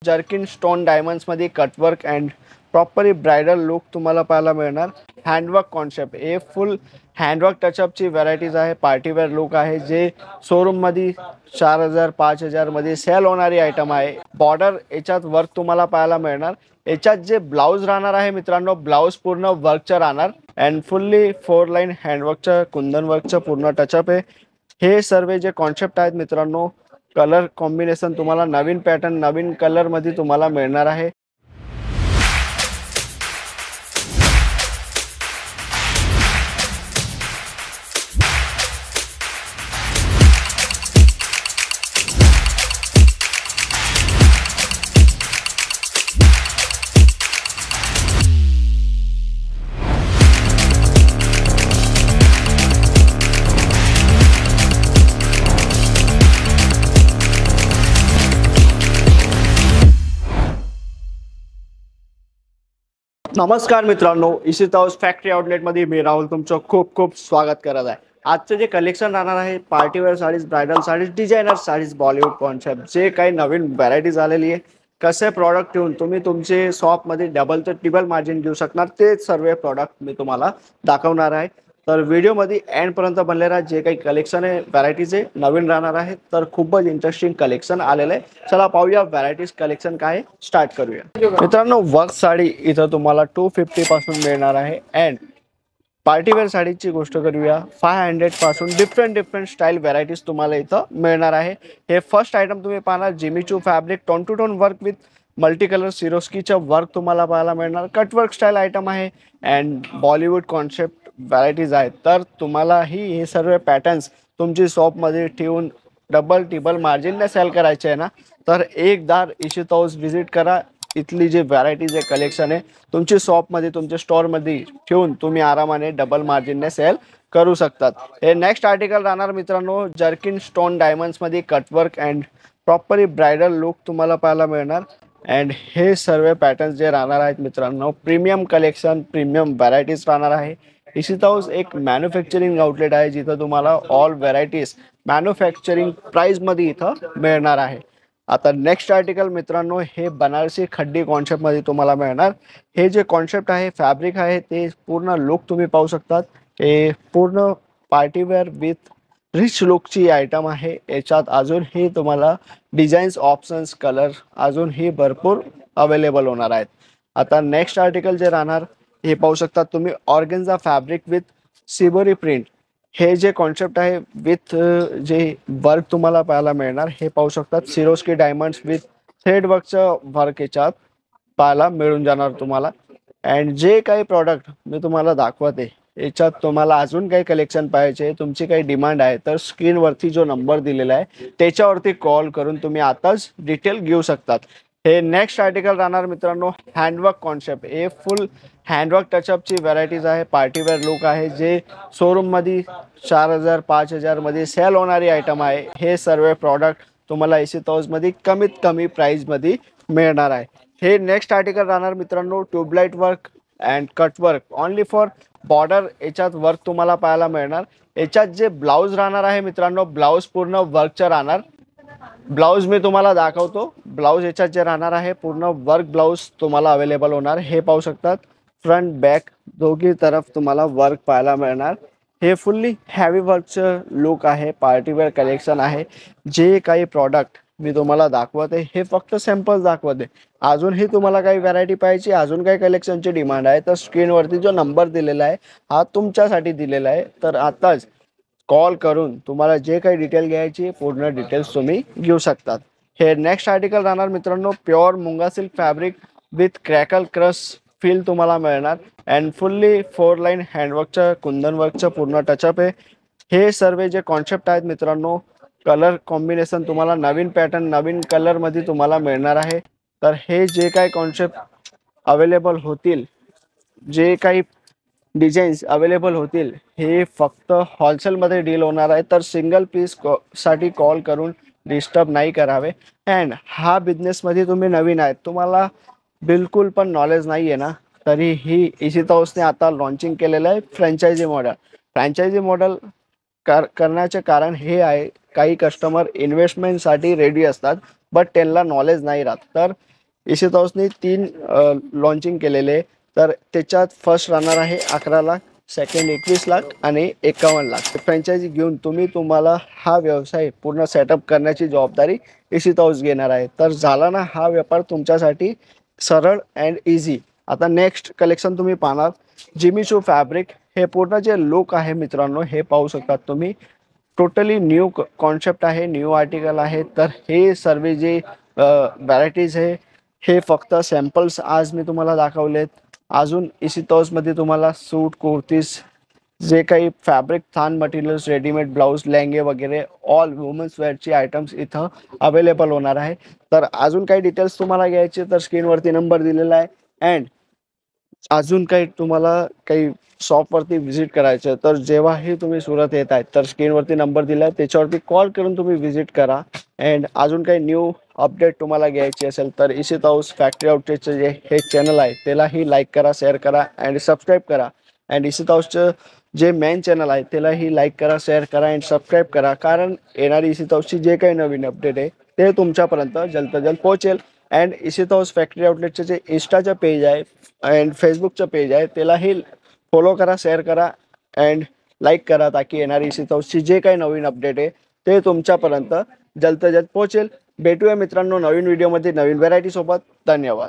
Jerkin stone डायमंड्समध्ये cutwork and properly bridal look तुम्हाला पाहायला मिळणार। हँडवर्क कॉन्सेप्ट, हे फुल हँडवर्क टचअपची व्हरायटीज आहे, पार्टीवेअर लुक आहे, जे शोरूममध्ये 4000 5000 मध्ये सेल होणारी आयटम आहे। बॉर्डर याच्यात वर्क तुम्हाला पाहायला मिळणार। याच्यात जे ब्लाउज राहणार आहे मित्रांनो, ब्लाउज पूर्ण वर्कचं राहणार अँड फुल्ली 4 लाईन हँडवर्कचं कुंदन वर्कचं पूर्ण टचअप आहे। हे सर्व जे कॉन्सेप्ट आहेत मित्रांनो, कलर कॉम्बिनेशन तुम्हाला नवीन पॅटर्न नवीन कलर मध्ये तुम्हाला मिळणार आहे। नमस्कार मित्रांनो, इशित हाऊस फॅक्टरी आउटलेटमध्ये मी राहुल तुमचं खूप खूप स्वागत करत आहे। आजचं जे कलेक्शन राहणार आहे, partywear saris, bridal saris, designer saris, Bollywood concept, जे काही नवीन व्हरायटीज आलेली आहे, कसे प्रॉडक्ट ठेवून तुम्ही तुमचे शॉपमध्ये डबल ते ट्रिपल मार्जिन घेऊ शकणार, ते सर्व प्रॉडक्ट मी तुम्हाला दाखवणार आहे। तर व्हिडिओमध्ये एंडपर्यंत बनले राहा। जे काही कलेक्शन आहे, व्हरायटीज आहे, नवीन राहणार आहे, तर खूपच इंटरेस्टिंग कलेक्शन आलेलं आहे। चला पाहूया व्हरायटीज कलेक्शन काय स्टार्ट करूया। मित्रांनो, वर्क साडी इथं तुम्हाला 250 पासून मिळणार आहे अँड पार्टीवेअर साडीची गोष्ट करूया 500 पासून डिफरंट स्टाईल व्हरायटीज तुम्हाला इथं मिळणार आहे। हे फर्स्ट आयटम तुम्ही पाहणार, Jimmy Choo fabric tone two tone work with multi colour सिरोस्कीचं वर्क तुम्हाला पाहायला मिळणार। कटवर्क स्टाईल आयटम आहे अँड बॉलिवूड कॉन्सेप्ट व्हरायटीज आहेत। तर तुम्हालाही हे सर्व पॅटर्न्स तुमची शॉपमध्ये ठेवून डबल टिबल मार्जिनने सेल करायचे आहे ना, तर एकदा इशित हाऊस व्हिजिट करा। इथली जी व्हरायटीज आहे, कलेक्शन आहे, तुमची शॉपमध्ये तुमच्या स्टोअरमध्ये ठेवून तुम्ही आरामाने डबल मार्जिनने सेल करू शकतात। हे नेक्स्ट आर्टिकल राहणार मित्रांनो, जर्किन स्टोन डायमंड्समध्ये cutwork and properly bridal look तुम्हाला पाहायला मिळणार अँड हे सर्व पॅटर्न्स जे राहणार आहेत मित्रांनो, प्रीमियम कलेक्शन, प्रीमियम व्हरायटीज राहणार आहे। इशित हाऊस एक मॅन्युफॅक्चरिंग आउटलेट आहे, जिथं तुम्हाला ऑल व्हरायटीज मॅन्युफॅक्चरिंग प्राइसमध्ये इथं मिळणार आहे। आता नेक्स्ट आर्टिकल मित्रांनो, हे बनारसी खड्डी कॉन्सेप्टमध्ये तुम्हाला मिळणार। हे जे कॉन्सेप्ट आहे, फॅब्रिक आहे, ते पूर्ण लुक तुम्ही पाहू शकतात। हे पूर्ण पार्टीवेअर विथ रिच लुकची आयटम आहे। याच्यात अजूनही तुम्हाला डिझाईन्स, ऑप्शन्स, कलर अजूनही भरपूर अवेलेबल होणार आहेत। आता नेक्स्ट आर्टिकल जे राहणार, हे पाहू शकता तुम्ही, organza fabric with shibori print. हे जे कॉन्सेप्ट आहे विथ जे वर्क तुम्हाला पाहायला मिळणार, हे पाहू शकतात, सिरोस्की डायमंड्स विथ थ्रेड वर्कचं वर्क याच्यात पाहायला मिळून जाणार तुम्हाला। अँड जे काही प्रॉडक्ट मी तुम्हाला दाखवते, याच्यात तुम्हाला अजून काही कलेक्शन पाहिजे, तुमची काही डिमांड आहे, तर स्क्रीनवरती जो नंबर दिलेला आहे त्याच्यावरती कॉल करून तुम्ही आताच डिटेल घेऊ शकतात। हे नेक्स्ट आर्टिकल राहणार मित्रांनो, हँडवर्क कॉन्सेप्ट, हे फुल हँडवर्क टचअपची व्हरायटीज आहे, पार्टीवेअर लुक आहे, जे शोरूममध्ये 4000 5000 मध्ये सेल होणारी आयटम आहे। हे सर्व प्रॉडक्ट तुम्हाला इशित हाऊसमध्ये कमीत कमी प्राइसमध्ये मिळणार आहे। हे नेक्स्ट आर्टिकल राहणार मित्रांनो, tubelight work and cutwork only for border, याच्यात वर्क तुम्हाला पाहायला मिळणार। याच्यात जे ब्लाउज राहणार आहे मित्रांनो, ब्लाउज पूर्ण वर्कचं राहणार। ब्लाउज मी तुम्हाला दाखवतो। ब्लाउज याच्यात जे राहणार आहे, पूर्ण वर्क ब्लाउज तुम्हाला अवेलेबल होणार। हे पाहू शकतात, फ्रंट बॅक दोघी तरफ तुम्हाला वर्क पाहायला मिळणार। हे फुल्ली हॅवी वर्कचं लुक आहे, पार्टीवेअर कलेक्शन आहे। जे काही प्रॉडक्ट मी तुम्हाला दाखवते, हे फक्त सॅम्पल्स दाखवते। अजूनही तुम्हाला काही व्हरायटी पाहिजे, अजून काही कलेक्शनची डिमांड आहे, तर स्क्रीनवरती जो नंबर दिलेला आहे, हा तुमच्यासाठी दिलेला आहे। तर आताच कॉल करून तुम्हाला जे काही डिटेल घ्यायची, पूर्ण डिटेल्स तुम्ही घेऊ शकतात। हे नेक्स्ट आर्टिकल राहणार मित्रांनो, pure munga silk fabric with crackle crush feel तुम्हाला मिळणार अँड फुल्ली 4 लाईन हँडवर्कचं कुंदन वर्कचं पूर्ण टचअप आहे। हे सर्व जे कॉन्सेप्ट आहेत मित्रांनो, कलर कॉम्बिनेशन तुम्हाला नवीन पॅटर्न नवीन कलरमध्ये तुम्हाला मिळणार आहे। तर हे जे काही कॉन्सेप्ट अवेलेबल होतील, जे काही डिझाईन्स अवेलेबल होतील, हे फक्त होलसेलमध्ये डील होणार आहे। तर सिंगल पीस साठी कॉल करून डिस्टर्ब नाही करावे। अँड हा बिझनेसमध्ये तुम्ही नवीन आहेत, तुम्हाला बिलकुल पण नॉलेज नाही आहे ना, तरीही इशित हाऊसने आता लॉन्चिंग केलेलं आहे फ्रँचायझी मॉडेल। फ्रँचायझी मॉडेल करण्याचे कारण हे आहे, काही कस्टमर इन्व्हेस्टमेंटसाठी रेडी असतात, बट त्यांना नॉलेज नाही राहत। तर इशित हाऊसने 3 लॉन्चिंग केलेले, तर त्याच्यात फर्स्ट राहणार आहे 11 लाख, सेकंड 21 लाख आणि 51 लाख. फ्रँचायझी घेऊन तुम्हाला हा व्यवसाय पूर्ण सेटअप करण्याची जबाबदारी इशित हाऊस घेणार आहे. तर झाला ना हा व्यापार तुमच्यासाठी सरळ अँड इझी. आता नेक्स्ट कलेक्शन तुम्ही पाहणार जिमी चू फॅब्रिक. हे पूर्ण जे लुक आहे मित्रांनो, हे पाहू शकतात तुम्ही. टोटली न्यू कॉन्सेप्ट आहे, न्यू आर्टिकल आहे. तर हे सर्व जे व्हरायटीज आहे हे फक्त सॅम्पल्स आज मी तुम्हाला दाखवलेत. अजून इशित हाऊसमध्ये तुम्हाला सूट, कुर्तीज, जे काही fabric, than materials, readymade blouse, लेंगे वगैरे ऑल वुमन्स वेअरची आयटम्स इथं अवेलेबल होणार आहे. तर अजून काही डिटेल्स तुम्हाला घ्यायचे तर स्क्रीनवरती नंबर दिलेला आहे. अँड अजून काही तुम्हाला काही शॉपवरती व्हिजिट करायचं तर जेव्हाही तुम्ही सुरत येत आहेत तर स्क्रीनवरती नंबर दिला आहे त्याच्यावरती कॉल करून तुम्ही व्हिजिट करा. अँड अजून काही न्यू अपडेट तुम्हाला घ्यायची असेल तर इशित हाऊस फॅक्टरी आउटलेटचं जे हे चॅनल आहे त्यालाही लाईक करा, शेअर करा अँड सबस्क्राईब करा. अँड इशित हाऊसचं जे मेन चॅनल आहे त्यालाही लाईक करा, शेअर करा अँड सबस्क्राईब करा. कारण येणारी इशित हाऊसची जे काही नवीन अपडेट आहे ते तुमच्यापर्यंत जल्द पोहोचेल. अँड इशित हाऊस फॅक्टरी आउटलेटचे जे इंस्टाचं पेज आहे अँड फेसबुकचं पेज आहे त्यालाही फॉलो करा, शेअर करा अँड लाईक करा, ताकी येणारी इशित हाऊसची जे काही नवीन अपडेट आहे ते तुमच्यापर्यंत जल्द पोहोचेल. भेटूया मित्रांनो नवीन व्हिडिओमध्ये नवीन व्हरायटी सोबत. धन्यवाद.